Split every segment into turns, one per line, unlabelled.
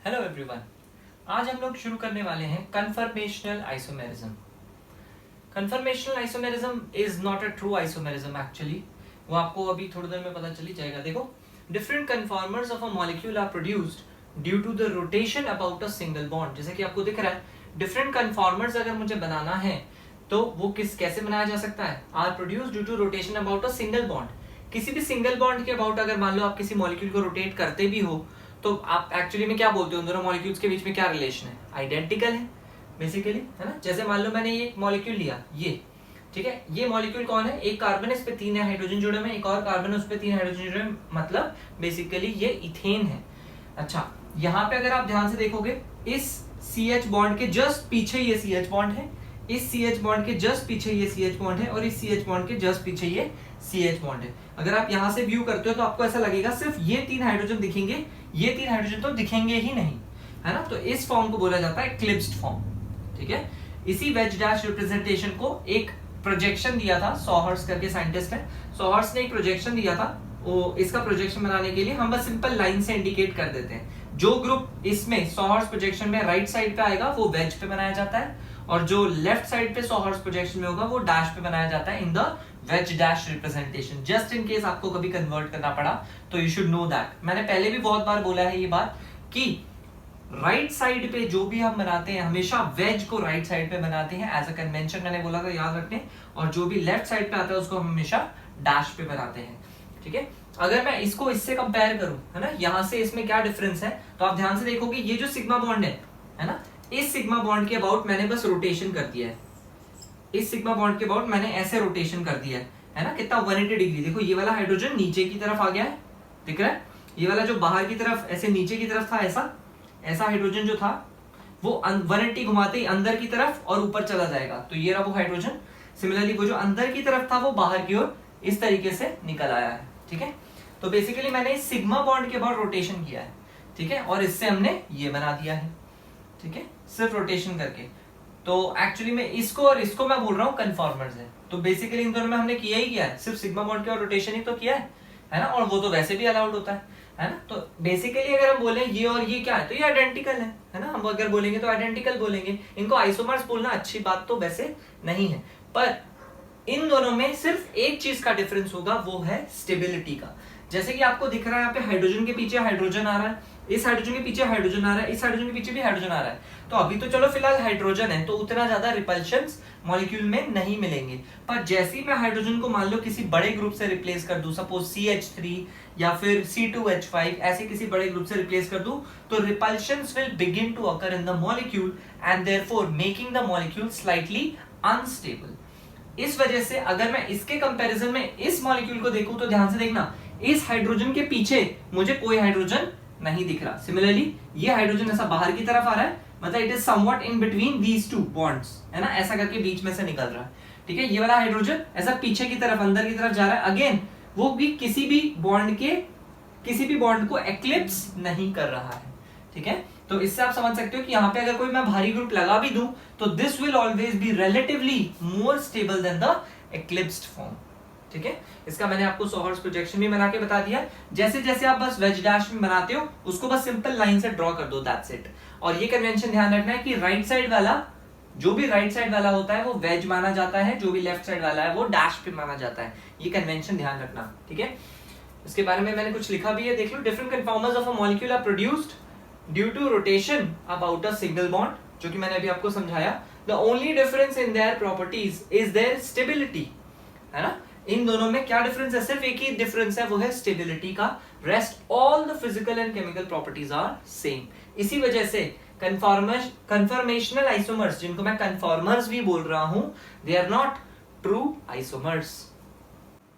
Hello everyone. आज हम लोग शुरू करने वाले हैं conformational isomerism. Conformational isomerism is not a true isomerism actually, वो आपको अभी थोड़ी देर में पता चली जाएगा। देखो, different conformers of a molecule are produced due to the rotation about a single bond. जैसे कि आपको दिख रहा है, डिफरेंट कन्फॉर्मर्स अगर मुझे बनाना है तो वो कैसे बनाया जा सकता है? Are produced due to rotation about a single bond. किसी भी सिंगल बॉन्ड के अबाउट अगर मान लो आप किसी मॉलिक्यूल को रोटेट करते भी हो तो आप एक्चुअली में क्या बोलते हो? उन दोनों मॉलिक्यूल्स के बीच में क्या रिलेशन है? आइडेंटिकल है बेसिकली, है ना। जैसे मान लो मैंने ये मॉलिक्यूल लिया, ये ठीक है, ये मॉलिक्यूल कौन है? एक कार्बन है, इस पे 3 हाइड्रोजन जुड़े हुए हैं, एक और कार्बन है, उस पे 3 हाइड्रोजन जुड़े हैं, मतलब बेसिकली ये इथेन है। अच्छा, यहाँ पे अगर आप ध्यान से देखोगे, इस CH बॉन्ड के जस्ट पीछे ये CH बॉन्ड है, इस CH बॉन्ड के जस्ट पीछे ये CH बॉन्ड है, और इस CH बॉन्ड के जस्ट पीछे ये CH बॉन्ड है। अगर आप यहां से व्यू करते हो तो आपको ऐसा लगेगा सिर्फ ये 3 हाइड्रोजन दिखेंगे, ये 3 हाइड्रोजन तो दिखेंगे ही नहीं, है ना। तो इस फॉर्म को बोला जाता है एक्लिप्स्ड फॉर्म, ठीक है। इसी वेज डैश रिप्रेजेंटेशन को एक प्रोजेक्शन दिया था, सॉहर्स करके साइंटिस्ट है, सॉहर्स ने एक प्रोजेक्शन दिया था। वो इसका प्रोजेक्शन बनाने के लिए हम बस सिंपल लाइन से इंडिकेट कर देते हैं। जो ग्रुप इसमें सॉहर्स प्रोजेक्शन में राइट साइड पे आएगा वो वेज पे बनाया जाता है, और जो लेफ्ट साइड पे सॉहर्स प्रोजेक्शन में होगा वो डैश पे बनाया जाता है in the ways dash representation. Just in case आपको कभी कन्वर्ट करना पड़ा तो यू शुड नो दैट। मैंने पहले भी बहुत बार बोला है ये बात कि राइट साइड पे जो भी हम बनाते हैं हमेशा वेज को राइट साइड पे बनाते हैं एज अ कन्वेंशन, मैंने बोला था याद रखने। और जो भी लेफ्ट साइड पे आता है उसको हम हमेशा डैश पे बनाते हैं, ठीक है। अगर मैं इसको इससे कंपेयर करूं, है ना, यहां से इसमें क्या डिफरेंस है, तो आप ध्यान से देखोगे ये जो सिग्मा बॉन्ड है ना, इस सिग्मा बॉन्ड के अबाउट मैंने बस रोटेशन कर दिया है। इस सिग्मा बॉन्ड के अबाउट मैंने ऐसे रोटेशन कर दिया है ना, कितना 180 डिग्री। देखो ये वाला हाइड्रोजन नीचे की तरफ आ गया है, दिख रहा है। ये वाला जो बाहर की तरफ ऐसे नीचे की तरफ था, ऐसा हाइड्रोजन जो था वो 180 घुमाते ही अंदर की तरफ और ऊपर चला जाएगा, तो ये रहा वो हाइड्रोजन। सिमिलरली वो जो अंदर की तरफ था वो बाहर की ओर इस तरीके से निकल आया है, ठीक है। तो बेसिकली मैंने इस सिग्मा बॉन्ड के अबाउट रोटेशन किया है, ठीक है, और इससे हमने ये बना दिया है, ठीक है, सिर्फ रोटेशन करके। तो एक्चुअली में इसको और इसको मैं बोल रहा हूँ कन्फॉर्मर्स है। तो बेसिकली इन दोनों में हमने किया ही किया है, सिर्फ सिग्मा बॉन्ड के और रोटेशन ही तो किया है ना, और वो तो वैसे भी अलाउड होता है ना। तो बेसिकली अगर हम बोले ये और ये क्या है, तो ये आइडेंटिकल है ना। हम अगर बोलेंगे तो आइडेंटिकल बोलेंगे। इनको आइसोमर्स बोलना अच्छी बात तो वैसे नहीं है, पर इन दोनों में सिर्फ एक चीज का डिफरेंस होगा, वो है स्टेबिलिटी का। जैसे कि आपको दिख रहा है यहाँ पे हाइड्रोजन के पीछे हाइड्रोजन आ रहा है, इस हाइड्रोजन के पीछे हाइड्रोजन आ रहा है, इस हाइड्रोजन के पीछे भी हाइड्रोजन आ रहा है। तो अभी तो चलो फिलहाल हाइड्रोजन है तो उतना ज्यादा रिपल्शंस मॉलिक्यूल में नहीं मिलेंगे, पर जैसे ही मैं हाइड्रोजन को मान लो किसी बड़े ग्रुप से रिप्लेस कर दूं, सपोज CH3 या फिर C2H5, ऐसे किसी बड़े ग्रुप से रिप्लेस कर दूं, तो repulsions will begin to occur in the molecule and therefore making the molecule slightly unstable. इस वजह से अगर मैं इसके कंपैरिजन में इस मॉलिक्यूल को देखूं तो ध्यान से देखना, इस हाइड्रोजन के पीछे मुझे कोई हाइड्रोजन नहीं दिख रहा। सिमिलरली ये हाइड्रोजन ऐसा बाहर की तरफ आ रहा है, मतलब it is somewhat in between these two bonds, है ना, ऐसा करके बीच में से निकल रहा है, ठीक है। ये वाला हाइड्रोजन ऐसा पीछे की तरफ अंदर की तरफ जा रहा है, अगेन वो भी किसी भी बॉन्ड को एक्लिप्स नहीं कर रहा है, ठीक है। तो इससे आप समझ सकते हो कि यहाँ पे अगर कोई मैं भारी ग्रुप लगा भी दूं तो this will always be relatively more stable than the eclipsed form, ठीक है। इसका मैंने आपको सॉहर्स प्रोजेक्शन भी बना के बता दिया। जैसे जैसे आप बस वेज डैश में बनाते हो उसको बस सिंपल लाइन से ड्रॉ कर दो, दैट्स इट। और ये कन्वेंशन ध्यान रखना है कि राइट साइड वाला, जो भी राइट साइड वाला होता है वो वेज माना जाता है, जो भी लेफ्ट साइड वाला है वो डैश पे माना जाता है। ये कन्वेंशन ध्यान रखना, ठीक है। इसके बारे में मैंने कुछ लिखा भी है, देख लो। Different conformers of a molecule are produced due to rotation about a single bond, जो कि मैंने अभी आपको समझाया। The only difference in their properties is their stability, है ना। इन दोनों में क्या डिफरेंस है? सिर्फ एक ही डिफरेंस है, वो है स्टेबिलिटी का। Rest all the physical and chemical properties are same. इसी वजह से कन्फर्मेशनल आइसोमर्स, जिनको मैं कन्फॉर्मर्स भी बोल रहा हूं, they are not true isomers.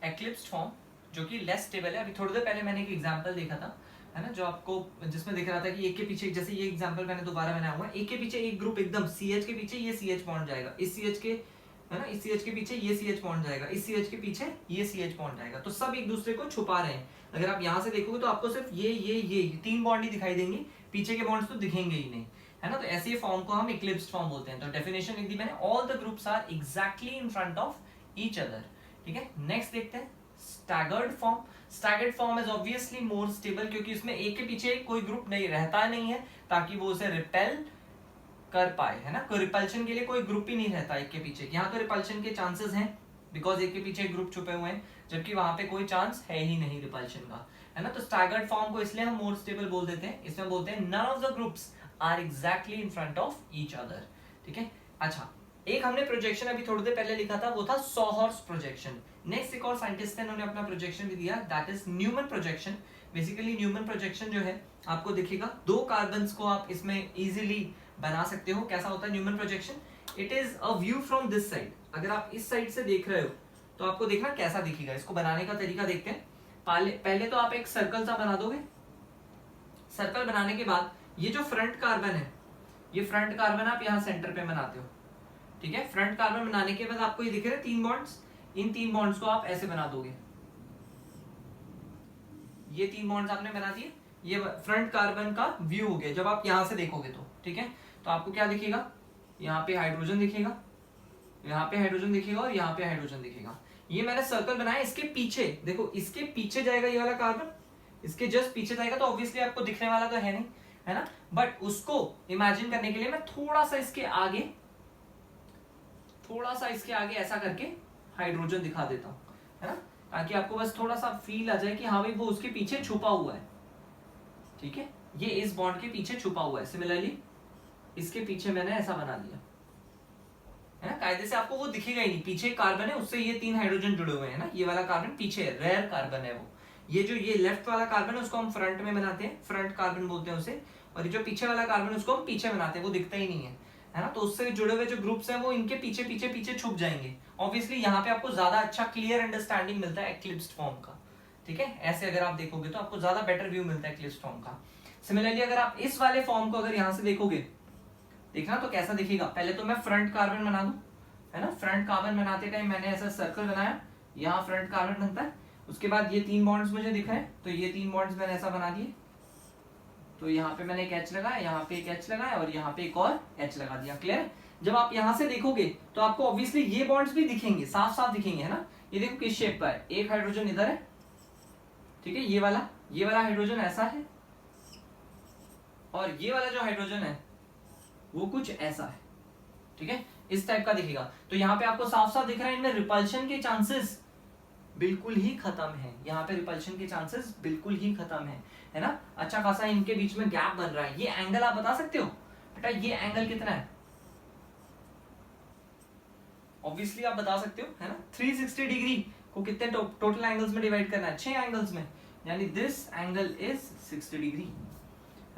Eclipsed form जो कि लेस स्टेबल है, अभी थोड़ी देर पहले मैंने एक एग्जांपल देखा था, है ना, जो आपको जिसमें दिख रहा था कि एक के पीछे, जैसे ये एग्जांपल मैंने दोबारा बनाया, एक के पीछे एक ग्रुप एकदम, CH के पीछे ये CH बॉन्ड जाएगा, इस CH के, है ना, इस CH के पीछे ये CH बॉन्ड जाएगा, इस CH के पीछे ये CH बॉन्ड जाएगा, तो सब एक दूसरे को छुपा रहे हैं। अगर आप यहां से देखोगे तो आपको सिर्फ ये 3 बॉन्ड ही दिखाई देंगे, पीछे के बॉन्ड्स तो दिखेंगे ही नहीं, है ना। तो ऐसे फॉर्म को हम इक्लिप्स्ड फॉर्म बोलते हैं। तो डेफिनेशन लिख दी मैंने, all the groups are exactly in front of each other, ठीक है। नेक्स्ट देखते हैं staggered form, staggered form is obviously more stable क्योंकि उसमें एक के पीछे कोई ग्रुप नहीं रहता नहीं है ताकि वो उसे रिपेल कर पाए, है ना। कोई रिपल्शन के लिए कोई ग्रुप ही नहीं रहता एक के पीछे। यहाँ तो रिपल्शन के चांसेस हैं बिकॉज एक के पीछे एक ग्रुप छुपे हुए हैं, जबकि वहां पे कोई चांस है ही नहीं रिपल्शन का, है ना। तो स्टैगर्ड फॉर्म को इसलिए हम मोर स्टेबल बोल देते हैं। इसमें बोलते हैं none of the groups are exactly in front of each other, ठीक है। अच्छा, एक हमने प्रोजेक्शन अभी थोड़ी देर पहले लिखा था, वो था सॉहॉर्स प्रोजेक्शन। नेक्स्ट एक और साइंटिस्ट ने अपना प्रोजेक्शन भी दिया, that is Newman projection. Basically Newman projection जो है आपको दिखेगा, दो कार्बन्स को आप इसमें इजीली बना सकते हो। कैसा होता है Newman projection? It is a view from this side. अगर आप इस साइड से देख रहे हो तो आपको देखना कैसा दिखेगा। इसको बनाने का तरीका देखते हैं। पहले तो आप एक सर्कल सा बना दोगे। सर्कल बनाने के बाद ये जो फ्रंट कार्बन है, ये फ्रंट कार्बन आप यहाँ सेंटर पे बनाते हो, ठीक है। फ्रंट कार्बन बनाने के बाद आपको ये दिख रहे हैं 3 बॉन्ड्स। इन 3 बॉन्ड्स को आप ऐसे बना दोगे। ये 3 बॉन्ड्स आपने बना दिए, ये फ्रंट कार्बन का व्यू हो गया जब आप यहां से देखोगे तो, ठीक है। तो आपको क्या दिखेगा? यहाँ पे हाइड्रोजन दिखेगा, यहाँ पे हाइड्रोजन दिखेगा और यहाँ पे हाइड्रोजन दिखेगा। ये मैंने सर्कल बनाया। इसके पीछे देखो, इसके पीछे जाएगा ये वाला कार्बन, इसके जस्ट पीछे जाएगा तो ऑब्वियसली आपको दिखने वाला तो है नहीं, है ना। बट उसको इमेजिन करने के लिए मैं थोड़ा सा इसके आगे ऐसा करके हाइड्रोजन दिखा देता हूं, है ना, ताकि आपको बस थोड़ा सा फील आ जाए कि हाँ भाई वो उसके पीछे छुपा हुआ है, ठीक है। ये इस बॉन्ड के पीछे छुपा हुआ है। सिमिलरली इसके पीछे मैंने ऐसा बना दिया, है ना। कायदे से आपको वो दिखेगा ही नहीं, पीछे कार्बन है उससे ये 3 हाइड्रोजन जुड़े हुए हैं ना। ये वाला कार्बन पीछे है, रेयर कार्बन है वो। ये जो ये लेफ्ट वाला कार्बन है उसको हम फ्रंट में बनाते हैं, फ्रंट कार्बन बोलते हैं उसे। और ये जो पीछे वाला कार्बन है उसको हम पीछे बनाते हैं, वो दिखता ही नहीं है, है ना। तो उससे जुड़े हुए जो ग्रुप्स हैं वो इनके पीछे पीछे पीछे छुप जाएंगे। ऑब्वियसली यहाँ पे आपको ज्यादा अच्छा क्लियर अंडरस्टैंडिंग मिलता है एक्लिप्स्ड फॉर्म का, ठीक है। ऐसे अगर आप देखोगे तो आपको ज्यादा बेटर व्यू मिलता है एक्लिप्स्ड फॉर्म का। सिमिलरली अगर आप इस वाले फॉर्म को अगर यहाँ से देखोगे, देखना तो कैसा दिखेगा। पहले तो मैं फ्रंट कार्बन बना दूं, है ना। फ्रंट कार्बन बनाते टाइम मैंने ऐसा सर्कल बनाया, यहाँ फ्रंट कार्बन बनता है। उसके बाद ये 3 बॉन्ड्स मुझे दिख रहे हैं, तो ये 3 बॉन्ड्स मैंने ऐसा बना दिए। तो यहाँ पे मैंने एक H लगाया, यहाँ पे एक H लगाया और यहाँ पे एक और H लगा दिया। क्लियर है? जब आप यहाँ से देखोगे तो आपको ऑब्वियसली ये बॉन्ड्स भी दिखेंगे, साफ साफ दिखेंगे, है ना। ये देखो किस शेप का है, एक हाइड्रोजन इधर है, ठीक है। ये वाला हाइड्रोजन ऐसा है और ये वाला जो हाइड्रोजन है वो कुछ ऐसा है, ठीक है। इस टाइप का दिखेगा। तो यहाँ पे आपको साफ साफ दिख रहा है इनमें रिपल्शन के चांसेस बिल्कुल ही खत्म है। यहाँ पे रिपल्शन के चांसेस बिल्कुल ही खत्म है ना। अच्छा खासा इनके बीच में गैप बन रहा है। ये एंगल आप बता सकते हो बेटा, ये एंगल कितना है? ऑब्वियसली आप बता सकते हो, है ना। 360 डिग्री को कितने टोटल एंगल्स में डिवाइड करना है? 6 एंगल्स में, यानी दिस एंगल इज 60 डिग्री,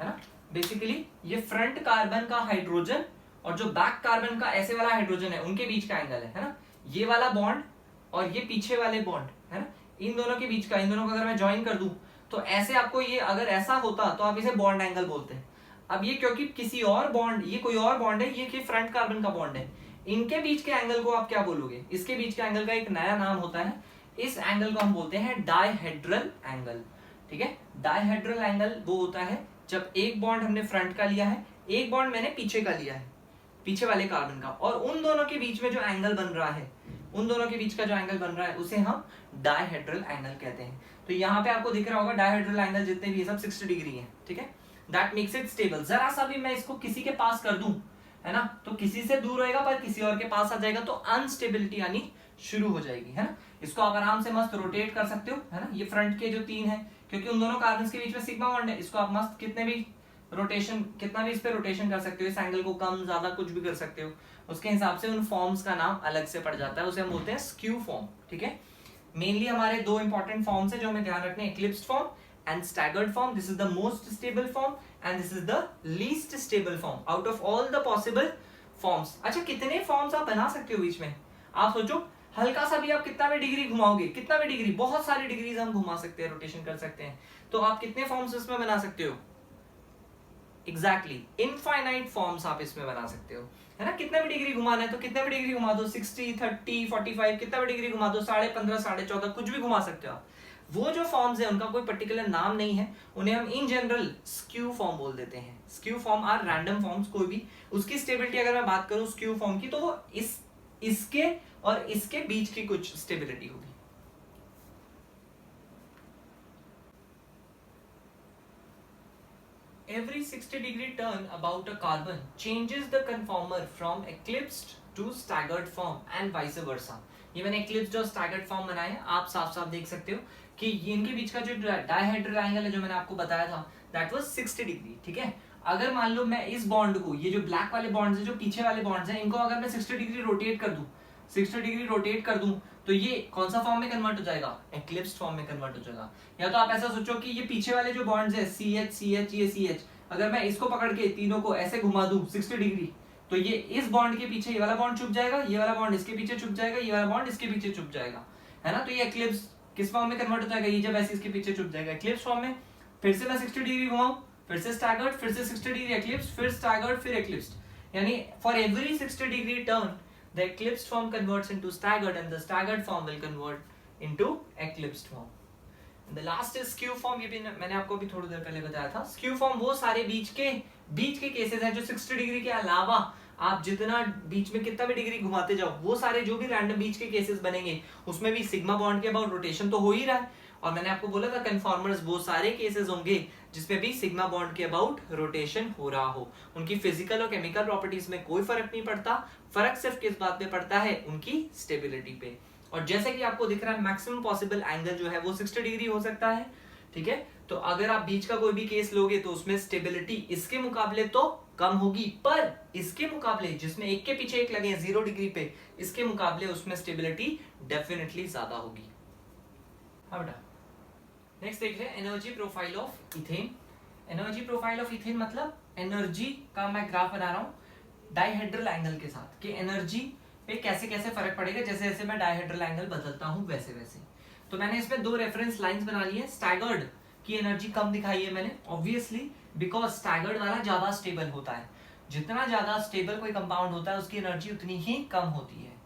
है ना। बेसिकली ये फ्रंट कार्बन का हाइड्रोजन और जो बैक कार्बन का ऐसे वाला हाइड्रोजन है उनके बीच का एंगल है ना। ये वाला बॉन्ड और ये पीछे वाले बॉन्ड, है ना, इन दोनों के बीच का, इन दोनों को अगर मैं ज्वाइन कर दूं तो ऐसे आपको ये अगर ऐसा होता तो आप इसे बॉन्ड एंगल बोलते हैं। अब ये क्योंकि किसी और बॉन्ड, ये कोई और बॉन्ड है, ये फ्रंट कार्बन का बॉन्ड है, इनके बीच के एंगल को आप क्या बोलोगे? इसके बीच के एंगल का एक नया नाम होता है, इस एंगल को हम बोलते हैं डायहेड्रल एंगल, ठीक है। डायहेड्रल एंगल वो होता है जब एक बॉन्ड हमने फ्रंट का लिया है, एक बॉन्ड मैंने पीछे का लिया है, पीछे वाले कार्बन का, और उन दोनों के बीच में जो एंगल बन रहा है, उन दोनों के बीच का जो एंगल बन रहा है उसे हम डायहेड्रल एंगल कहते हैं। तो यहाँ पे आपको दिख रहा होगा डायहेड्रल एंगल जितने भी सब 60 डिग्री है, ठीक है। That makes it stable. जरा सा भी मैं इसको किसी के पास कर दूं, है ना, तो किसी से दूर रहेगा पर किसी और के पास आ जाएगा तो अनस्टेबिलिटी आनी शुरू हो जाएगी, है ना। इसको आप आराम से मस्त रोटेट कर सकते हो, है ना। ये फ्रंट के जो 3 है, क्योंकि उन दोनों कार्बन के बीच में सिग्मा बॉन्ड है, इसको आप मस्त कितना भी इस पे रोटेशन कर सकते हो, इस एंगल को कम ज्यादा कुछ भी कर सकते हो। उसके हिसाब से उन फॉर्म्स का नाम अलग से पड़ जाता है, उसे हम बोलते हैं स्क्यू फॉर्म, ठीक है। मेनली हमारे 2 इंपॉर्टेंट फॉर्म्स है जो हमें ध्यान रखने, eclipsed form and staggered form. This is the most stable form and this is the least stable form out of all the possible forms. अच्छा, कितने फॉर्म्स आप बना सकते हो बीच में? आप सोचो, हल्का सा भी आप कितना भी डिग्री घुमाओगे, कितना भी डिग्री, बहुत सारी डिग्रीज हम घुमा सकते हैं, रोटेशन कर सकते हैं, तो आप कितने फॉर्म्स इसमें बना सकते हो? एग्जैक्टली इनफाइनाइट फॉर्म्स आप इसमें बना सकते हो, है ना। कितना भी डिग्री घुमाना है तो कितना भी डिग्री घुमा दो, 60, 30, 45, कितना भी डिग्री घुमा दो, 15.5, 14.5, कुछ भी घुमा सकते हो आप। वो जो फॉर्म्स है उनका कोई पर्टिकुलर नाम नहीं है, उन्हें हम इन जनरल स्क्यू फॉर्म बोल देते हैं। Skew form are random forms, कोई भी उसकी स्टेबिलिटी अगर मैं बात करूं स्क्यू फॉर्म की, तो वो इसके और इसके बीच की कुछ स्टेबिलिटी होगी। every 60 degree turn about a carbon changes the conformer from eclipsed to staggered form and vice versa. ये मैंने eclipsed और staggered form बनाया है, आप साफ साफ देख सकते हो कि ये इनके बीच का जो डायहेड्रल एंगल है जो मैंने आपको बताया था that was 60 डिग्री. ठीक है, अगर मान लो मैं इस बॉन्ड को, ये जो ब्लैक वाले बॉन्ड्स है, जो पीछे वाले बॉन्ड्स हैं, इनको अगर मैं 60 डिग्री रोटेट कर दूं, 60 डिग्री रोटेट कर दूं, तो ये कौन सा फॉर्म में कन्वर्ट हो जाएगा? एक्लिप्स्ड फॉर्म में कन्वर्ट हो जाएगा. या तो आप ऐसा सोचो कि ये पीछे वाले जो बॉन्ड्स है CH CH ये CH, अगर मैं इसको पकड़ के तीनों को ऐसे घुमा दूं 60 डिग्री, तो ये इस बॉन्ड के पीछे ये वाला बॉन्ड छुप जाएगा, ये वाला बॉन्ड इसके पीछे छुप जाएगा, ये वाला बॉन्ड इसके पीछे छुप जाएगा, है ना. तो ये एक्लिप्स किस फॉर्म में कन्वर्ट हो जाएगा? ये जब ऐसे इसके पीछे छुप जाएगा एक्लिप्स फॉर्म में. फिर से मैं 60 डिग्री घुमाऊं, फिर से स्टैगर्ड, फिर से 60 डिग्री एक्लिप्स, फिर स्टैगर्ड, फिर एक्लिप्स्ड. यानी for every 60 degree turn the eclipsed form converts into staggered and the staggered form will convert into eclipsed form. And the last is skew form. ये भी मैंने आपको भी थोड़ी देर पहले बताया था. skew form वो सारे बीच के केसेस हैं जो 60 डिग्री के अलावा आप जितना बीच में कितना भी डिग्री घुमाते जाओ, वो सारे जो भी रैंडम बीच के केसेस बनेंगे उसमें भी सिग्मा बॉन्ड के अबाउट रोटेशन तो हो ही रहा है. और मैंने आपको बोला था कन्फॉर्मर्स वो सारे केसेस होंगे जिसमें भी सिग्मा बॉन्ड के अबाउट रोटेशन हो रहा हो. उनकी फिजिकल और केमिकल प्रॉपर्टीज में कोई फर्क नहीं पड़ता, फर्क सिर्फ किस बात पे पड़ता है? उनकी स्टेबिलिटी पे. और जैसे कि आपको दिख रहा है मैक्सिमम पॉसिबल एंगल जो है वो 60 डिग्री हो सकता है. ठीक है, तो अगर आप बीच का कोई भी केस लोगे तो उसमें स्टेबिलिटी इसके मुकाबले तो कम होगी, पर इसके मुकाबले जिसमें एक के पीछे एक लगे 0 डिग्री पे, इसके मुकाबले उसमें स्टेबिलिटी डेफिनेटली ज्यादा होगी. हाँ बेटा, नेक्स्ट देख रहे हैं energy profile of ethane. Energy profile of ethane मतलब एनर्जी का मैं ग्राफ बना रहा हूं डाइहेड्रल एंगल के साथ कि एनर्जी पे कैसे कैसे फर्क पड़ेगा जैसे जैसे मैं डाइहेड्रल एंगल बदलता हूं वैसे वैसे. तो मैंने इसमें 2 रेफरेंस लाइंस बना ली है. स्टैगर्ड की एनर्जी कम दिखाई है मैंने, ऑब्वियसली बिकॉज स्टैगर्ड वाला ज्यादा स्टेबल होता है. जितना ज्यादा स्टेबल कोई कंपाउंड होता है उसकी एनर्जी उतनी ही कम होती है.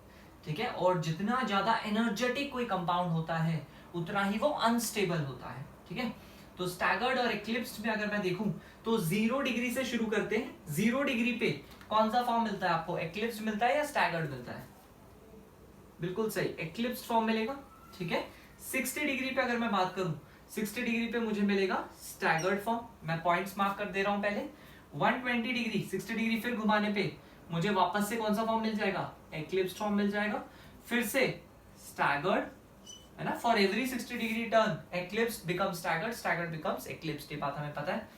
ठीक है, और जितना ज्यादा एनर्जेटिक कोई कंपाउंड होता है उतना ही वो अनस्टेबल होता है. ठीक है, तो स्टैगर्ड और एक्लिप्स्ड में अगर मैं देखूं तो 0 डिग्री से शुरू करते हैं. 0 डिग्री पे कौन सा फॉर्म मिलता है आपको? एक्लिप्स्ड मिलता है या स्टैगर्ड मिलता है? बिल्कुल सही, एक्लिप्स्ड फॉर्म मिलेगा. ठीक है, 60 डिग्री पे अगर मैं बात करूं, 60 डिग्री पे मुझे मिलेगा स्टैगर्ड फॉर्म. मैं पॉइंट्स मार्क कर दे रहा हूं पहले. 120 डिग्री 60 डिग्री फिर घुमाने पे मुझे वापस से कौन सा फॉर्म मिल जाएगा? एक्लिप्स्ड फॉर्म मिल जाएगा. फिर से स्टैगर्ड, है ना. For every 60 degree turn eclipsed becomes staggered, staggered becomes eclipsed. ये बात हमें पता है.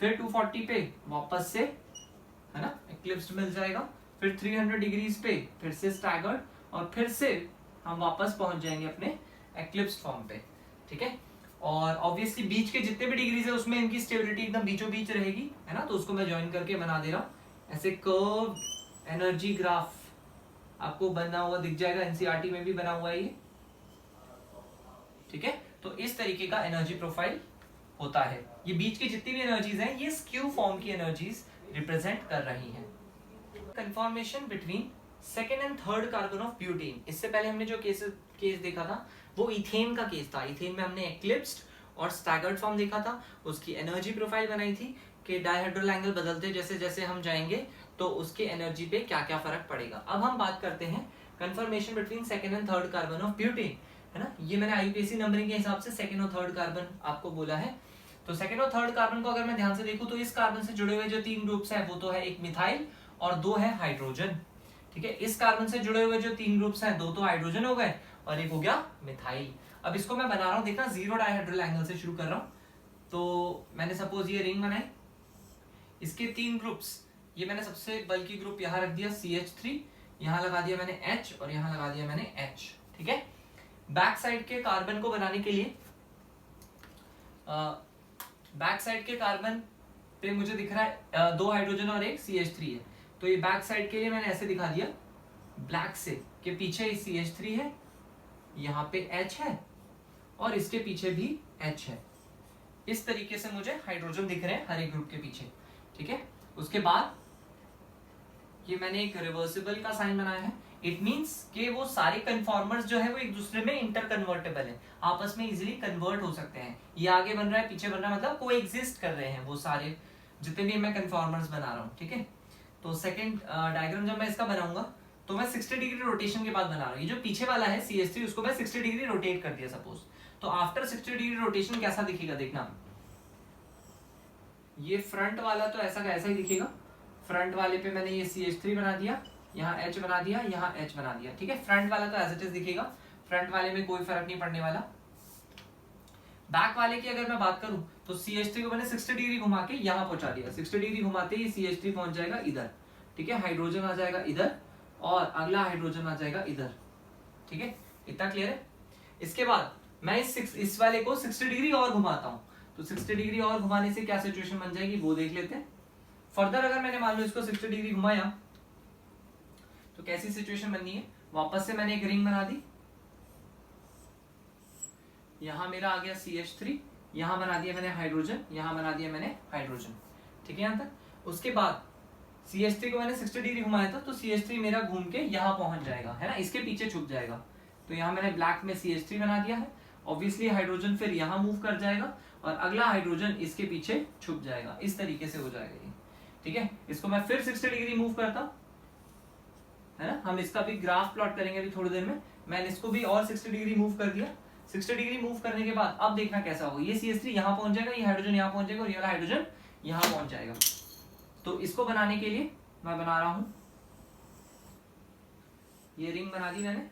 फिर 240 पे वापस से, है ना, एक्लिप्स्ड मिल जाएगा. फिर 300 डिग्रीज पे फिर से स्टैगर्ड, और फिर से हम वापस पहुंच जाएंगे अपने एक्लिप्स्ड फॉर्म पे. ठीक है, और ऑब्वियसली बीच के जितने भी डिग्रीज है उसमें इनकी स्टेबिलिटी एकदम बीचों बीच रहेगी, है ना. तो उसको मैं ज्वाइन करके बना दे रहा हूं ऐसे. कर्व एनर्जी ग्राफ आपको बना हुआ दिख जाएगा, एनसीईआरटी में भी बना हुआ है ये. ठीक है, तो इस तरीके का एनर्जी प्रोफाइल होता है. ये बीच की जितनी भी एनर्जीज हैं ये स्क्यू फॉर्म की एनर्जीज रिप्रेजेंट कर रही हैं. Conformation between second and third carbon of butane. इससे पहले हमने जो केस देखा था वो इथेन का केस था. इथेन में हमने एक्लिप्स्ड और स्टैगर्ड फॉर्म देखा था. उसकी एनर्जी प्रोफाइल बनाई थी कि डायहेड्रल एंगल बदलते जैसे जैसे हम जाएंगे तो उसके एनर्जी पे क्या क्या फर्क पड़ेगा. अब हम बात करते हैं conformation between second and third carbon of butane, है ना. ये मैंने आईयूपीएसी नंबरिंग के हिसाब से सेकंड और थर्ड कार्बन आपको बोला है. तो सेकंड और थर्ड कार्बन को अगर मैं ध्यान से देखूं तो इस कार्बन से जुड़े हुए जो 3 ग्रुप्स हैं वो तो है एक मिथाइल और 2 है हाइड्रोजन. ठीक है, इस कार्बन से जुड़े हुए जो 3 ग्रुप्स हैं 2 तो हाइड्रोजन हो गए और एक हो गया मिथाइल. अब इसको मैं बना रहा हूं, देखना 0 डायहेड्रल एंगल से शुरू कर रहा हूं. तो मैंने सपोज ये रिंग बनाई, इसके 3 ग्रुप्स, ये मैंने सबसे बल्कि ग्रुप यहां रख दिया CH3, यहां लगा दिया मैंने H और यहां लगा दिया मैंने H. ठीक है, बैक साइड के कार्बन को बनाने के लिए बैक साइड के कार्बन पे मुझे दिख रहा है 2 हाइड्रोजन और एक CH3 है. तो ये बैक साइड के लिए मैंने ऐसे दिखा दिया ब्लैक से कि पीछे CH3 है, यहाँ पे H है और इसके पीछे भी H है. इस तरीके से मुझे हाइड्रोजन दिख रहे हैं हर एक ग्रुप के पीछे. ठीक है, उसके बाद ये मैंने एक रिवर्सिबल का साइन बनाया है. इट मींस कि वो सारे कन्फॉर्मर्स जो है वो एक दूसरे में इंटर कन्वर्टेबल है, आपस में इजीली कन्वर्ट हो सकते हैं. ये आगे बन रहा है पीछे बन रहा है, मतलब कोएग्जिस्ट कर रहे हैं वो सारे जितने भी मैं कन्फॉर्मर्स बना रहा हूँ. ठीक है, तो सेकंड डायग्राम जब मैं इसका बनाऊंगा तो मैं 60 डिग्री रोटेशन के बाद बना रहा हूँ. ये जो पीछे वाला है CH3 उसको मैं 60 डिग्री रोटेट कर दिया सपोज. तो आफ्टर 60 डिग्री रोटेशन कैसा दिखेगा देखना. ये फ्रंट वाला तो ऐसा का ऐसा ही दिखेगा, फ्रंट वाले पे मैंने ये CH3 बना दिया, यहाँ H बना दिया, यहाँ H बना दिया, ठीक है। फ्रंट वाला तो एज इट इज दिखेगा, फ्रंट वाले में कोई फर्क नहीं पड़ने वाला। बैक वाले की अगर मैं बात करूं तो CH3 को मैंने 60 डिग्री घुमा के यहाँ पहुंचा दिया, 60 डिग्री घुमाते ही CH3 पहुंच जाएगा इधर, ठीक है। हाइड्रोजन आ जाएगा इधर और अगला हाइड्रोजन आ जाएगा इधर, ठीक है। इतना क्लियर है। इसके बाद मैं इस वाले को 60 डिग्री और घुमाता हूं, तो 60 डिग्री और घुमाने से क्या सिचुएशन बन जाएगी वो देख लेते हैं। फर्दर अगर मैंने मान लो इसको 60 डिग्री घुमाया तो कैसी सिचुएशन बननी है, वापस से मैंने एक रिंग बना दी, यहां मेरा आ गया CH3, यहां बना दिया मैंने हाइड्रोजन, यहां बना दिया मैंने हाइड्रोजन, ठीक है यहां तक। उसके बाद CH3 को मैंने 60 डिग्री घुमाया था, तो CH3 मेरा घूम के यहां पहुंच जाएगा, है ना, इसके पीछे छुप जाएगा। तो यहां मैंने ब्लैक में CH3 बना दिया है, ऑब्वियसली हाइड्रोजन फिर यहां मूव कर जाएगा और अगला हाइड्रोजन इसके पीछे छुप जाएगा, इस तरीके से हो जाएगा ये, ठीक है। इसको मैं फिर 60 डिग्री मूव करता हूं, है ना, हम इसका भी ग्राफ प्लॉट करेंगे अभी थोड़ी देर में। मैंने इसको भी और 60 डिग्री मूव कर दिया। 60 डिग्री मूव करने के बाद अब देखना कैसा होगा, ये CH3 यहां पहुंच जाएगा, ये हाइड्रोजन यहां पहुंच जाएगा और ये वाला हाइड्रोजन यहां पहुंच जाएगा। तो इसको बनाने के लिए मैं बना रहा हूं, ये रिंग बना दी मैंने,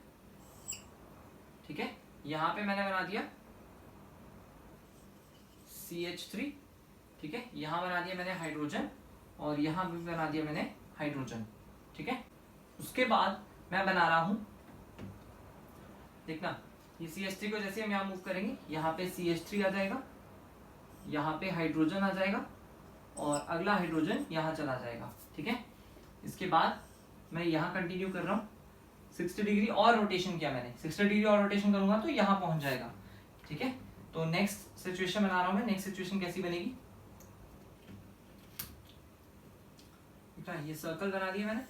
ठीक है। यहां पे मैंने बना दिया CH3, ठीक है। यहां बना दिया मैंने हाइड्रोजन और यहां भी बना दिया मैंने हाइड्रोजन, ठीक है। उसके बाद मैं बना रहा हूं, देखना ये CH3 को जैसे हम यहां मूव करेंगे, यहाँ पे CH3 आ जाएगा, यहाँ पे हाइड्रोजन आ जाएगा और अगला हाइड्रोजन यहाँ चला जाएगा, ठीक है। इसके बाद मैं यहाँ कंटिन्यू कर रहा हूँ, 60 डिग्री और रोटेशन किया मैंने, 60 डिग्री और रोटेशन करूंगा तो यहाँ पहुंच जाएगा, ठीक है। तो नेक्स्ट सिचुएशन बना रहा हूं मैं, नेक्स्ट सिचुएशन कैसी बनेगी, ये सर्कल बना दिया मैंने,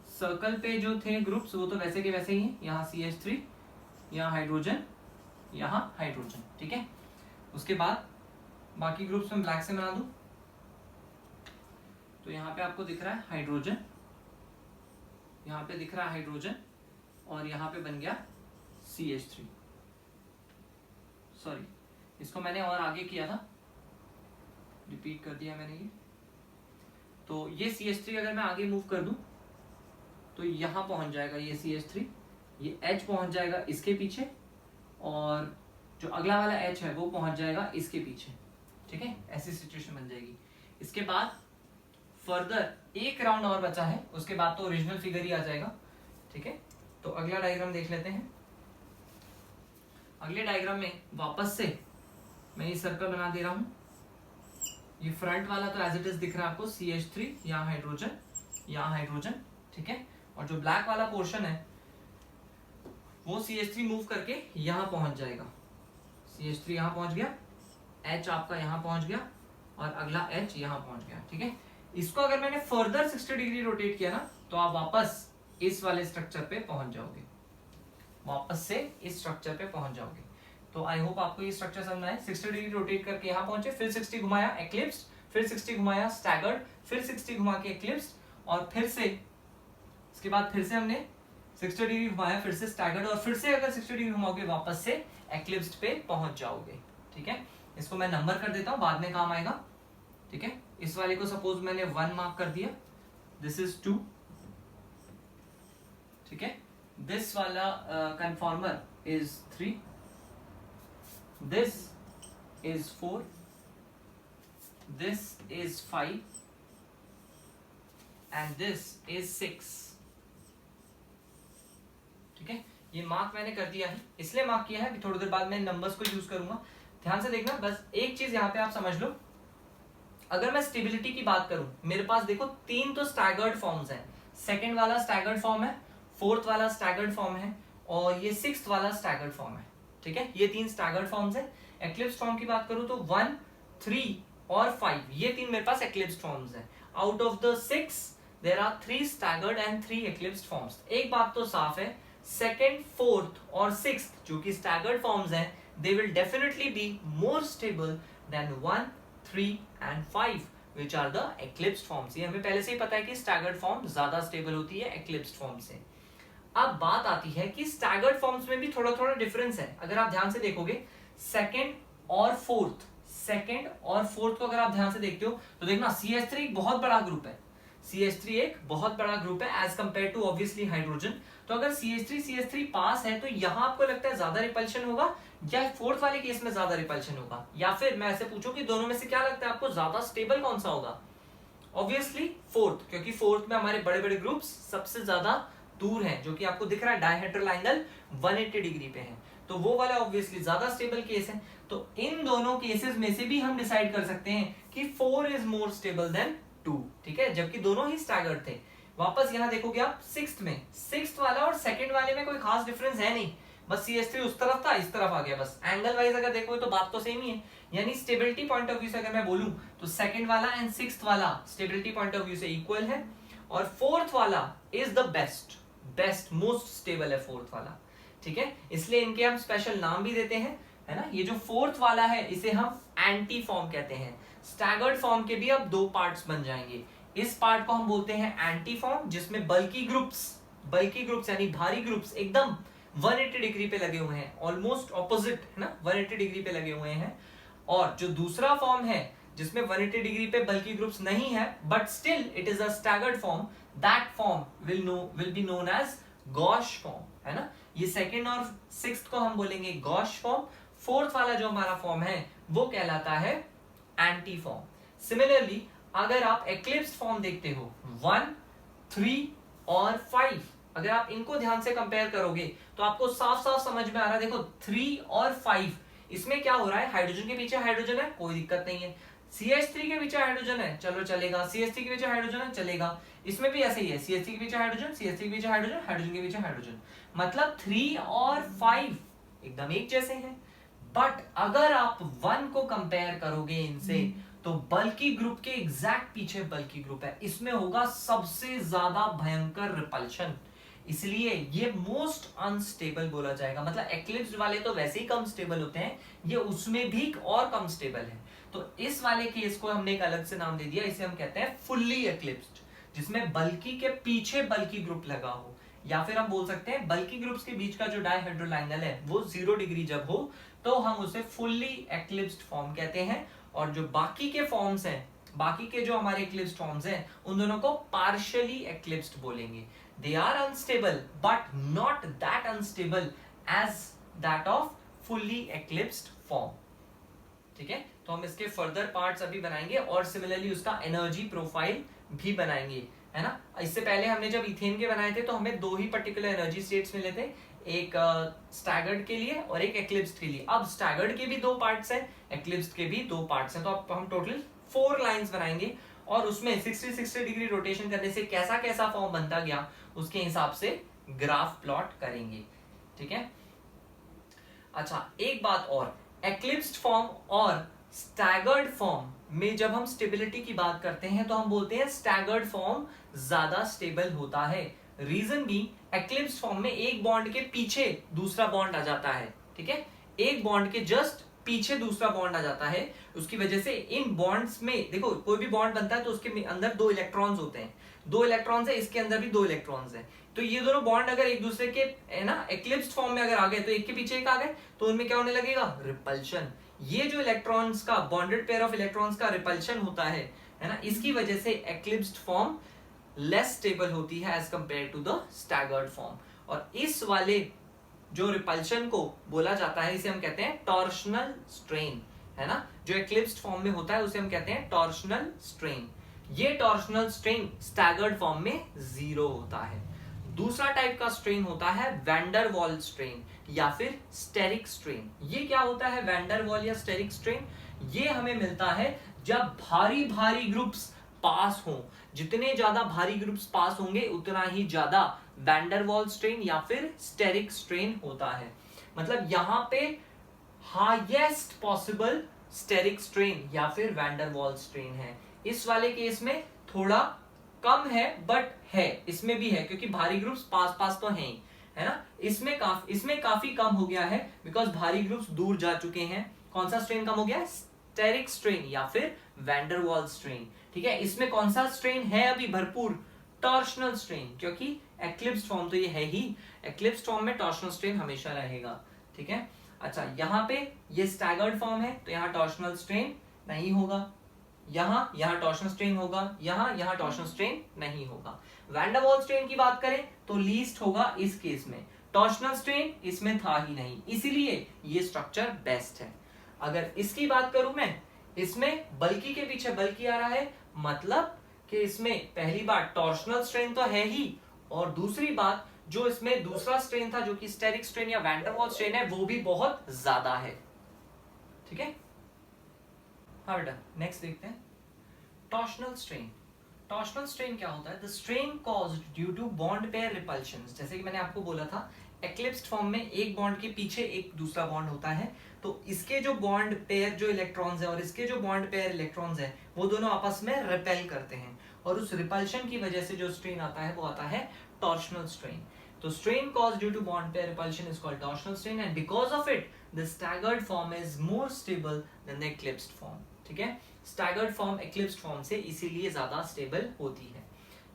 सर्कल पे जो थे ग्रुप्स वो तो वैसे के वैसे ही हैं, यहाँ CH3, यहाँ हाइड्रोजन, यहाँ हाइड्रोजन, ठीक है। उसके बाद बाकी ग्रुप्स में ब्लैक से बना दूं, तो यहाँ पे आपको दिख रहा है हाइड्रोजन, यहाँ पे दिख रहा है हाइड्रोजन और यहाँ पे बन गया CH3, सॉरी इसको मैंने और आगे किया था, रिपीट कर दिया मैंने ये। तो ये CH3 अगर मैं आगे मूव कर दूं तो यहाँ पहुंच जाएगा ये CH3, ये H पहुंच जाएगा इसके पीछे और जो अगला वाला H है वो पहुंच जाएगा इसके पीछे, ठीक है। ऐसी सिचुएशन बन जाएगी। इसके बाद फर्दर एक राउंड और बचा है, उसके बाद तो ओरिजिनल फिगर ही आ जाएगा, ठीक है। तो अगला डायग्राम देख लेते हैं। अगले डायग्राम में वापस से मैं ये सर्कल बना दे रहा हूं, ये फ्रंट वाला तो एज इट इज दिख रहा है आपको, CH3 यहाँ हाइड्रोजन, यहाँ हाइड्रोजन, ठीक है। और जो ब्लैक वाला पोर्शन है वो CH3 मूव करके यहाँ पहुंच जाएगा, CH3 यहाँ पहुंच गया, H आपका यहाँ पहुंच गया और अगला H यहाँ पहुंच गया, ठीक है। इसको अगर मैंने फर्दर 60 डिग्री रोटेट किया ना तो आप वापस इस वाले स्ट्रक्चर पे पहुंच जाओगे, वापस से इस स्ट्रक्चर पे पहुंच जाओगे। तो आई होप आपको ये स्ट्रक्चर समझ आए। 60 डिग्री रोटेट करके यहाँ पहुंचे, फिर 60 घुमाया एक्लिप्स, फिर 60 घुमाया स्टैगर्ड, फिर 60 घुमा के एक्लिप्स और फिर से इसके बाद फिर से हमने 60 डिग्री घुमाया, फिर से स्टैगर्ड और फिर से अगर 60 डिग्री घुमाओगे वापस से एक्लिप्स पे पहुंच जाओगे, ठीक है। इसको मैं नंबर कर देता हूं, बाद में काम आएगा, ठीक है। इस वाले को सपोज मैंने 1 मार्क कर दिया, दिस इज 2, ठीक है। दिस वाला conformer is 3, this is 4, this is 5 and this is 6, ठीक है। ये मार्क मैंने कर दिया है, इसलिए मार्क किया है कि थोड़ी देर बाद मैं नंबर्स को यूज करूंगा। ध्यान से देखना, बस एक चीज यहाँ पे आप समझ लो, अगर मैं स्टेबिलिटी की बात करूं, मेरे पास देखो 3 तो स्टैगर्ड फॉर्म्स हैं, सेकंड वाला स्टैगर्ड फॉर्म है, फोर्थ वाला स्टैगर्ड फॉर्म है और ये सिक्स्थ वाला स्टैगर्ड फॉर्म है, ठीक है। ये 3 स्टैगर्ड फॉर्म्स है। एक्लिप्स फॉर्म की बात करूं तो 1, 3 और 5, ये 3 मेरे पास एक्लिप्स फॉर्म्स है। Out of the 6 there are 3 staggered and 3 eclipse forms. एक बात तो साफ है, सेकंड, फोर्थ और सिक्स्थ जो कि स्टैगर्ड फॉर्म्स हैं, they will definitely be more stable then 1, 3 and 5 which are the eclipsed forms। ये हमें पहले से ही पता है कि स्टैगर्ड फॉर्म ज्यादा स्टेबल होती है eclipsed फॉर्म से। अब बात आती है कि स्टैगर्ड फॉर्म्स में भी थोड़ा थोड़ा डिफरेंस है। अगर आप ध्यान से देखोगे, सेकंड और फोर्थ सेकेंड और फोर्थ को अगर आप ध्यान से देखते हो तो देखना CH3 एक बहुत बड़ा ग्रुप है, CH3 एक बहुत बड़ा ग्रुप है as compare to obviously hydrogen. तो अगर CH3 पास है तो यहाँ आपको लगता है ज्यादा रिपल्शन होगा या फोर्थ वाले केस में ज्यादा रिपल्शन होगा, या फिर मैं ऐसे पूछूं कि दोनों में से क्या लगता है आपको ज्यादा स्टेबल कौन सा होगा? ऑब्वियसली फोर्थ, क्योंकि फोर्थ में हमारे बड़े बड़े ग्रुप्स सबसे ज्यादा दूर हैं, जो कि आपको दिख रहा है डायहेड्रल एंगल 180 डिग्री पे है, तो वो वाला ऑब्वियसली ज्यादा स्टेबल केस है। तो इन दोनों केसेस में से भी हम डिसाइड कर सकते हैं कि 4 इज मोर स्टेबल देन 2, ठीक है, जबकि दोनों ही स्टैगर्ड थे। वापस यहां देखोगे आप सिक्स्थ वाला और सेकंड वाले में कोई खास डिफरेंस है नहीं, बस CH3 उस तरफ था, इस तरफ आ गया, बस एंगल वाइज अगर देखोगे तो बात तो सेम ही है। यानी स्टेबिलिटी पॉइंट ऑफ व्यू से अगर मैं बोलूं तो सेकंड वाला एंड सिक्स्थ वाला स्टेबिलिटी पॉइंट ऑफ व्यू से इक्वल है, और फोर्थ वाला is the best most stable है फोर्थ वाला, ठीक है। इसलिए इनके हम स्पेशल नाम भी देते हैं, है ना। ये जो फोर्थ वाला है इसे हम एंटी फॉर्म कहते हैं। स्टैगर्ड फॉर्म के भी अब 2 पार्ट्स बन जाएंगे। इस पार्ट को हम बोलते हैं एंटी फॉर्म, जिसमें बल्की ग्रुप्स यानी भारी ग्रुप्स एकदम 180 डिग्री पे लगे हुए हैं, ऑलमोस्ट ऑपोजिट, है ना, 180 डिग्री पे लगे हुए हैं। और जो दूसरा फॉर्म है जिसमें 180 डिग्री पे बल्की ग्रुप्स नहीं है but still it is a staggered form, that form will be known as gauche form, है ना। ये सेकंड और सिक्स्थ को हम बोलेंगे गॉश फॉर्म। फोर्थ वाला जो हमारा फॉर्म है वो कहलाता है एंटी फॉर्म। सिमिलरली अगर आप एक्लिप्स्ड फॉर्म देखते हो 1, 3 और 5, अगर आप इनको ध्यान से कंपेयर करोगे तो आपको साफ साफ समझ में आ रहा है। देखो 3 और 5 इसमें क्या हो रहा है, हाइड्रोजन के पीछे हाइड्रोजन है, कोई दिक्कत नहीं है। CH3 के पीछे हाइड्रोजन है, चलो चलेगा। CH3 के पीछे हाइड्रोजन है, चलेगा। इसमें भी ऐसे ही है, CH3 के पीछे हाइड्रोजन, CH3 के पीछे हाइड्रोजन, हाइड्रोजन के पीछे हाइड्रोजन। मतलब 3 और 5 एकदम एक जैसे हैं। बट अगर आप 1 को कंपेयर करोगे इनसे तो बल्की ग्रुप के एग्जैक्ट पीछे बल्की ग्रुप है, इसमें होगा सबसे ज्यादा भयंकर रिपल्शन, इसलिए ये मोस्ट अनस्टेबल बोला जाएगा। मतलब एक्लिप्स्ड वाले तो वैसे ही कम स्टेबल होते हैं, ये उसमें भी और कम स्टेबल है। तो इस वाले केस को हमने एक अलग से नाम दे दिया, इसे हम कहते हैं फुल्ली एक्लिप्स्ड, जिसमें बल्की के पीछे बल्की ग्रुप लगा हो, या फिर हम बोल सकते हैं बल्की ग्रुप्स के बीच का जो डायहेड्रल एंगल है वो 0 डिग्री जब हो तो हम उसे फुल्ली एक्लिप्स्ड फॉर्म कहते हैं। और जो बाकी के फॉर्म्स हैं, बाकी के जो हमारे एक्लिप्स्ड फॉर्म्स हैं, उन दोनों को पार्शियली एक्लिप्स्ड बोलेंगे। They are unstable but not that unstable as that of fully eclipsed form, ठीक है। तो हम इसके फर्दर पार्ट्स अभी बनाएंगे और सिमिलरली उसका एनर्जी प्रोफाइल भी बनाएंगे, है ना। इससे पहले हमने जब इथेन के बनाए थे तो हमें 2 ही पर्टिकुलर एनर्जी स्टेट्स मिले थे, एक स्टैगर्ड के लिए और एक एक्लिप्स्ड के लिए। अब स्टैगर्ड के भी 2 पार्ट्स हैं, एक्लिप्स्ड के भी 2 पार्ट्स हैं, तो अब हम टोटल 4 लाइंस बनाएंगे और उसमें 60-60 डिग्री रोटेशन करने से कैसा कैसा फॉर्म बनता गया उसके हिसाब से ग्राफ प्लॉट करेंगे, ठीक है। अच्छा एक बात और, एक्लिप्स्ड फॉर्म और स्टैगर्ड फॉर्म में जब हम स्टेबिलिटी की बात करते हैं तो हम बोलते हैं स्टैगर्ड फॉर्म ज्यादा स्टेबल होता है। रीजन भी, एक्लिप्स्ड फॉर्म में एक बॉन्ड के पीछे दूसरा बॉन्ड आ जाता है, ठीक है, एक बॉन्ड के जस्ट पीछे दूसरा बॉन्ड आ जाता है। उसकी वजह से इन बॉन्ड्स में देखो कोई भी बॉन्ड बनता है तो उसके अंदर 2 इलेक्ट्रॉन्स होते हैं, 2 इलेक्ट्रॉन्स है, इसके अंदर भी 2 इलेक्ट्रॉन्स है। तो ये दोनों बॉन्ड अगर एक दूसरे के, है ना, एक्लिप्स्ड फॉर्म में अगर आ गए तो एक के पीछे एक आ गए तो उनमें क्या होने लगेगा, रिपल्शन। ये जो इलेक्ट्रॉन्स का बॉन्डेड पेयर ऑफ इलेक्ट्रॉन्स का रिपल्शन होता है ना, इसकी वजह से एक्लिप्स्ड फॉर्म लेस स्टेबल होती है as compare to the staggered form. और इस वाले जो रिपल्शन को बोला जाता है इसे हम कहते हैं टॉर्शनल स्ट्रेन, है ना। जो एक्लिप्स्ड फॉर्म में होता है उसे हम कहते हैं टॉर्शनल स्ट्रेन। ये टॉर्शनल स्ट्रेन स्टैगर्ड फॉर्म में 0 होता है। दूसरा टाइप का स्ट्रेन होता है वैन डर वाल्स स्ट्रेन या फिर स्टेरिक स्ट्रेन। ये क्या होता है वैन डर वाल या स्टेरिक स्ट्रेन? ये हमें मिलता है जब भारी भारी ग्रुप्स पास हो, जितने ज्यादा भारी ग्रुप्स पास होंगे उतना ही ज्यादा वैन डर वाल स्ट्रेन या फिर स्टेरिक स्ट्रेन होता है। मतलब यहां पे हाईएस्ट पॉसिबल स्टेरिक स्ट्रेन या फिर वैन डर वाल स्ट्रेन है। इस वाले केस में थोड़ा कम है बट है, इसमें भी है क्योंकि भारी ग्रुप्स पास पास तो हैं, है ना। इसमें काफी कम हो गया है बिकॉज भारी ग्रुप्स दूर जा चुके हैं। कौन सा स्ट्रेन कम हो गया? स्टेरिक स्ट्रेन या फिर वैन डर वाल स्ट्रेन, ठीक है। इसमें कौन सा स्ट्रेन है अभी भरपूर? टॉर्शनल स्ट्रेन, क्योंकि एक्लिप्स्ड फॉर्म तो ये है ही, एक्लिप्स्ड फॉर्म में टॉर्शनल स्ट्रेन हमेशा रहेगा, ठीक है। अच्छा यहाँ पे ये स्टैगर्ड फॉर्म है तो यहाँ टॉर्शनल स्ट्रेन नहीं होगा, यहाँ टॉर्शनल स्ट्रेन होगा, यहाँ टॉर्शनल स्ट्रेन नहीं होगा। वैन डर वाल्स स्ट्रेन की बात करें तो लीस्ट होगा इस केस में, टॉर्शनल स्ट्रेन इसमें था ही नहीं, इसीलिए ये स्ट्रक्चर बेस्ट है। अगर इसकी बात करूं मैं, इसमें बल्कि के पीछे बल्कि आ रहा है, मतलब कि इसमें पहली बात टॉर्शनल स्ट्रेन तो है ही, और दूसरी बात जो इसमें दूसरा स्ट्रेन था जो कि स्टेरिक स्ट्रेन या वैन डर वाल्स स्ट्रेन है वो भी बहुत ज्यादा है। ठीक है, हाँ बेटा नेक्स्ट देखते हैं टॉर्शनल स्ट्रेन। टॉर्शनल स्ट्रेन क्या होता है? The strain caused due to bond pair repulsion. जैसे कि मैंने आपको बोला था एक्लिप्स्ड फॉर्म में एक बॉन्ड के पीछे एक दूसरा बॉन्ड होता है, तो इसके जो बॉन्ड पेयर जो इलेक्ट्रॉन्स है और इसके जो बॉन्ड पेयर इलेक्ट्रॉन्स है वो दोनों आपस में रिपेल करते हैं, और उस रिपल्शन की वजह से जो स्ट्रेन आता है वो आता है टॉर्शनल स्ट्रेन। तो strain caused due to bond pair repulsion is called torsional strain, and because of it the staggered form is more stable than the eclipsed form। ठीक है, staggered form eclipsed form से इसीलिए ज्यादा stable होती है।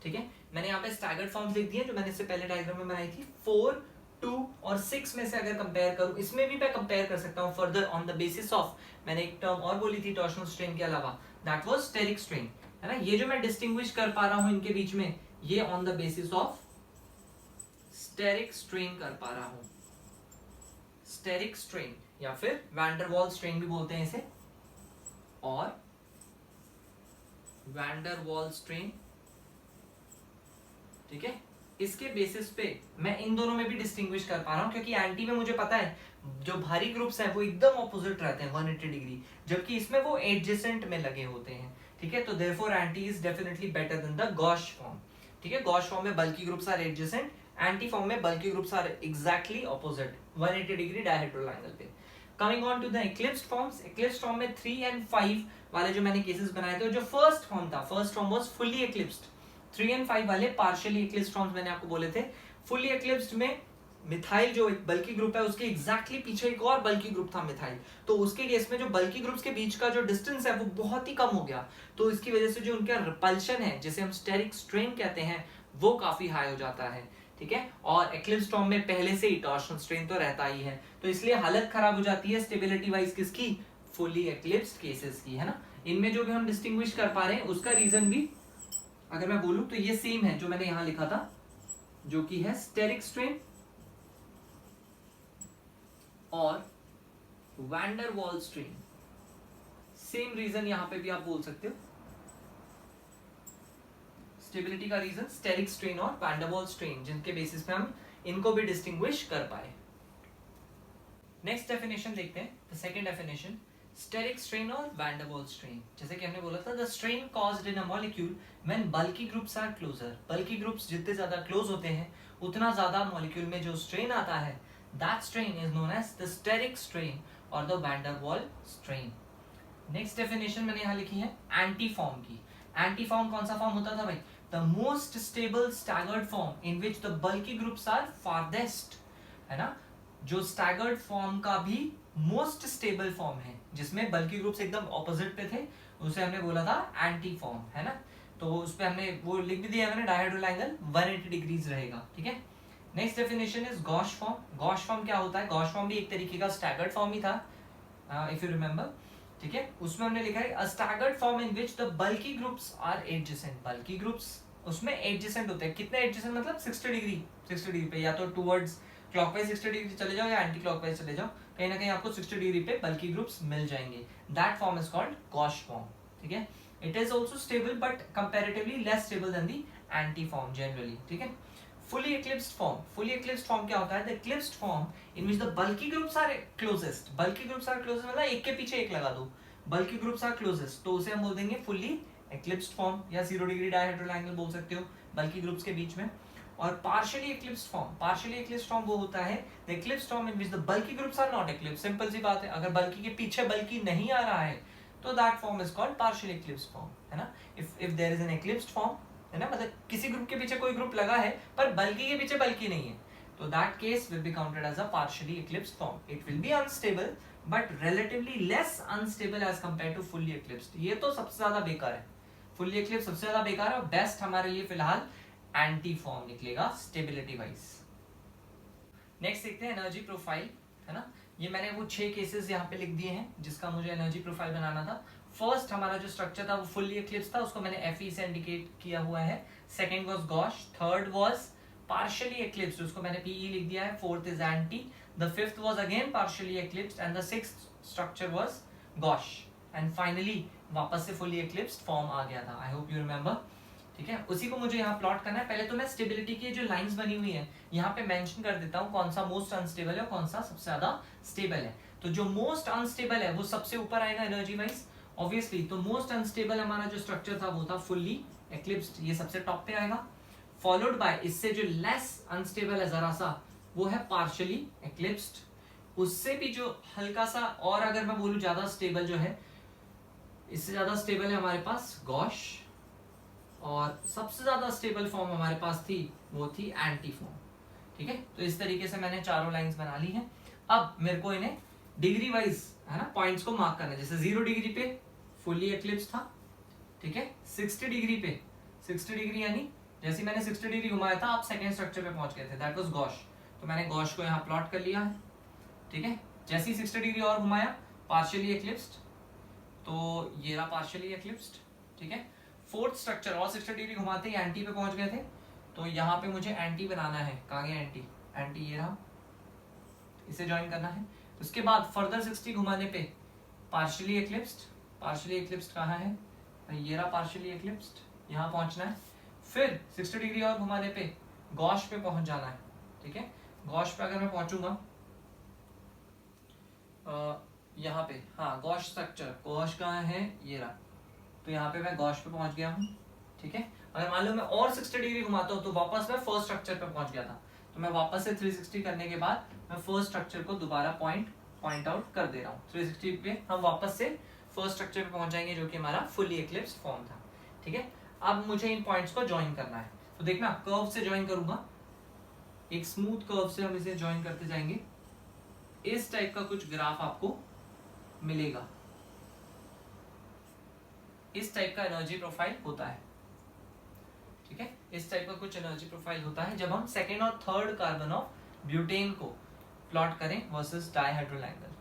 ठीक है, मैंने यहाँ पे staggered forms लिख दी है जो मैंने इससे पहले डायग्राम में बनाई थी। 4, 2 और 6 में से अगर कंपेयर करूं, इसमें भी मैं कंपेयर कर सकता हूं further on the basis of, मैंने एक टर्म और बोली थी टॉर्शनल स्ट्रेन के अलावा, दैट वाज स्टेरिक स्ट्रेन, है ना। ये जो मैं डिस्टिंग्विश कर पा रहा हूं इनके बीच में, ये on the basis of steric strain कर पा रहा हूं, स्टेरिक स्ट्रेन या फिर वैन डर वाल्स स्ट्रेन भी बोलते हैं इसे, और वैन डर वाल्स स्ट्रेन। ठीक है, इसके बेसिस पे मैं इन दोनों में भी डिस्टिंग्विश कर पा रहा हूं, क्योंकि एंटी में मुझे पता है जो भारी ग्रुप्स हैं वो एकदम ऑपोजिट रहते हैं 180 डिग्री, जबकि इसमें वो एडजेसेंट में लगे होते हैं। ठीक है, तो therefore anti is definitely better than the gauche form. ठीक है, गॉश फॉर्म में bulky groups are adjacent, anti form में bulky groups are exactly opposite 180 degree dihedral angle पे। Coming on to the eclipsed forms, eclipsed form में 3 and 5 वाले जो मैंने cases बनाए थे, जो फर्स्ट फॉर्म था, first form was fully eclipsed. 3 and 5 वाले पार्शियली इक्लिप्स्ड फॉर्म्स मैंने आपको बोले थे। फुली इक्लिप्स्ड में मिथाइल जो एक बल्की ग्रुप है उसके एग्जैक्टली पीछे एक और बल्की ग्रुप था मिथाइल, तो उसके केस में जो बल्की ग्रुप्स के बीच का जो डिस्टेंस है वो बहुत ही कम हो गया, तो इसकी वजह से जो उनका रिपल्शन है जिसे हम स्टेरिक स्ट्रेन कहते हैं वो काफी हाई हो जाता है। ठीक है, और इक्लिप्स्ड फॉर्म में पहले से ही टॉर्शनल स्ट्रेन तो रहता ही है, तो इसलिए हालत खराब हो जाती है स्टेबिलिटी वाइज किसकी? फुली इक्लिप्स्ड केसेस की, है ना। इनमें जो भी हम डिस्टिंग्विश कर पा रहे हैं उसका रीजन भी अगर मैं बोलूं तो ये सेम है जो मैंने यहां लिखा था, जो कि है स्टेरिक स्ट्रेन और van der Waals strain. Same reason यहां पे भी आप बोल सकते हो, स्टेबिलिटी का रीजन स्टेरिक स्ट्रेन और वैन डर वाल्स स्ट्रेन, जिनके बेसिस पे हम इनको भी डिस्टिंग्विश कर पाए। नेक्स्ट डेफिनेशन देखते हैं, the second definition, steric strain और वैन डर वाल्स स्ट्रेन। जैसे कि हमने बोला था, the strain caused in a molecule when bulky groups are closer. Bulky groups जितने ज्यादा क्लोज होते हैं उतना ज्यादा मॉलिक्यूल में जो स्ट्रेन आता है, that strain is known as the steric strain और the van der Waal strain. Next definition मैंने यहाँ लिखी है एंटी फॉर्म की। एंटी फॉर्म कौन सा फॉर्म होता था भाई? The most stable staggered form in which the bulky groups are farthest, है ना। जो स्टैगर्ड फॉर्म का भी मोस्ट स्टेबल फॉर्म है जिसमें बल्की ग्रुप्स एकदम ऑपोजिट पे थे, उसे हमने बोला था एंटी फॉर्म, है ना। तो उस पे हमने वो लिख भी दिया मैंने, डायहेड्रल एंगल 180 डिग्रीज रहेगा। ठीक है, next definition is gosh form. Gosh form क्या होता है? गॉश फॉर्म भी एक तरीके का स्टैगर्ड फॉर्म ही था, इफ यू रिमेंबर। ठीक है, उसमें हमने लिखा है a staggered form in which the bulky groups are adjacent. Bulky groups उसमें एडजेसेंट होते हैं। कितने एडजेसेंट? मतलब 60 डिग्री, 60 डिग्री पे, या तो टुवर्ड्स क्लॉकवाइज 60 डिग्री चले जाओ या एंटी क्लॉकवाइज चले जाओ, कहीं ना कहीं आपको 60 डिग्री पे बल्की ग्रुप्स मिल जाएंगे। That form is called gosh form. ठीक है, it is also stable but comparatively less stable than the anti form generally. ठीक है, fully eclipsed form, fully eclipsed form क्या होता है? the eclipsed form in which the bulky groups are closest, bulky groups are closest मतलब एक के पीछे एक लगा दो, bulky groups are closest, तो उसे हम बोल देंगे fully eclipsed form, या 0 डिग्री डायहेड्रल एंगल बोल सकते हो bulky groups के बीच में। और partially eclipsed form, partially eclipsed form वो होता है the eclipsed form in which the bulky groups are not eclipsed। Simple सी बात है, अगर bulky के पीछे bulky नहीं आ रहा है तो that form is called partially eclipsed form, है ना। if there is an eclipsed form, है ना, मतलब किसी ग्रुप के पीछे कोई ग्रुप लगा है पर बल्की के पीछे बल्की नहीं है, तो that case will be counted as a partially eclipsed form. It will be unstable but relatively less unstable as compare to fully eclipsed. ये तो सबसे ज्यादा बेकार है, फुल्ली इक्लिप्स्ड सबसे ज्यादा बेकार है, और बेस्ट हमारे लिए फिलहाल एंटी फॉर्म निकलेगा स्टेबिलिटी वाइज। नेक्स्ट देखते हैं एनर्जी प्रोफाइल, है ना। ये मैंने वो 6 केसेस यहाँ पे लिख दिए हैं जिसका मुझे एनर्जी प्रोफाइल बनाना था। फर्स्ट हमारा जो स्ट्रक्चर था वो फुल्ली एक्लिप्स था, उसको मैंने Fe से इंडिकेट किया हुआ है। Second was gauche, third was partially eclipsed, उसको मैंने Pe लिख दिया है। Fourth is anti, the fifth was again partially eclipsed and the sixth structure was gauche and finally वापस से फुल्ली एक्लिप्स्ड फॉर्म आ गया था। I hope you remember. ठीक है, उसी को मुझे यहाँ प्लॉट करना है। पहले तो मैं स्टेबिलिटी की जो लाइंस बनी हुई है यहाँ पे मेंशन कर देता हूँ कौन सा मोस्ट अनस्टेबल है और कौन सा सबसे ज्यादा स्टेबल है। तो जो मोस्ट अनस्टेबल है वो सबसे ऊपर आएगा एनर्जी वाइज ऑब्वियसली। तो मोस्ट अनस्टेबल हमारा जो स्ट्रक्चर था वो था फुल्ली एक्लिप्स्ड, ये सबसे टॉप पे आएगा। फॉलोड बाय इससे जो लेस अनस्टेबल है जरा सा वो है पार्शियली एक्लिप्स्ड। उससे भी जो हल्का सा और अगर मैं बोलूं ज्यादा स्टेबल जो है, इससे ज्यादा स्टेबल है हमारे पास गॉश, और सबसे ज्यादा स्टेबल फॉर्म हमारे पास थी वो थी एंटी फॉर्म। ठीक है, तो इस तरीके से मैंने चारों लाइंस बना ली हैं। अब मेरे को इन्हें डिग्री वाइज है ना पॉइंट्स को मार्क करना है। जैसे 0 डिग्री पे फुल्ली एक्लिप्स था, ठीक है, 60 डिग्री पे 60 डिग्री यानी जैसे मैंने 60 डिग्री घुमाया था आप सेकेंड स्ट्रक्चर पे पहुंच गए थे, दैट वाज गॉश। तो मैंने गॉश को यहाँ प्लॉट कर लिया है। ठीक है, जैसे ही 60 डिग्री और घुमाया पार्शियली एक्लिप्स्ड, तो ये रहा पार्शियली एक्लिप्स्ड। ठीक है, फोर्थ स्ट्रक्चर और 60 डिग्री घुमाते ही एंटी पे पहुंच गए थे, तो यहाँ पे मुझे एंटी बनाना है। कहाँ गया एंटी? एंटी ये रहा, इसे ज्वाइन करना है। उसके बाद फर्दर 60 घुमाने पे पार्शियली एक्लिप्स्ड, पार्शियली एक्लिप्स्ड कहाँ है? ये रहा पार्शियली एक्लिप्स्ड, यहाँ पहुंचना है। फिर 60 डिग्री और घुमाने पे गॉश पे पहुंच जाना है। ठीक है, गॉश पे अगर मैं पहुंचूंगा यहाँ पे, हाँ गॉश स्ट्रक्चर, गॉश कहाँ है? ये रहा, तो यहाँ पे मैं गॉश पे पहुंच गया हूँ। ठीक है, अगर मान लो मैं और 60 डिग्री घुमाता हूँ तो वापस मैं फर्स्ट स्ट्रक्चर पे पहुंच गया था, तो मैं वापस से 360 करने के बाद मैं फर्स्ट स्ट्रक्चर को दोबारा पॉइंट आउट कर दे रहा हूँ। 360 पे हम वापस से फर्स्ट स्ट्रक्चर पे पहुंच जाएंगे जो कि हमारा फुल्ली एक्लिप्स फॉर्म था। ठीक है, अब मुझे इन पॉइंट्स को ज्वाइन करना है। तो देखना कर्व से ज्वाइन करूंगा, एक स्मूथ कर्व से हम इसे ज्वाइन करते जाएंगे। इस टाइप का कुछ ग्राफ आपको मिलेगा, इस टाइप का एनर्जी प्रोफाइल होता है। ठीक है, इस टाइप का कुछ एनर्जी प्रोफाइल होता है जब हम सेकेंड और थर्ड कार्बन ऑफ ब्यूटेन को प्लॉट करें वर्सेस डाइहाइड्रोल एंगल।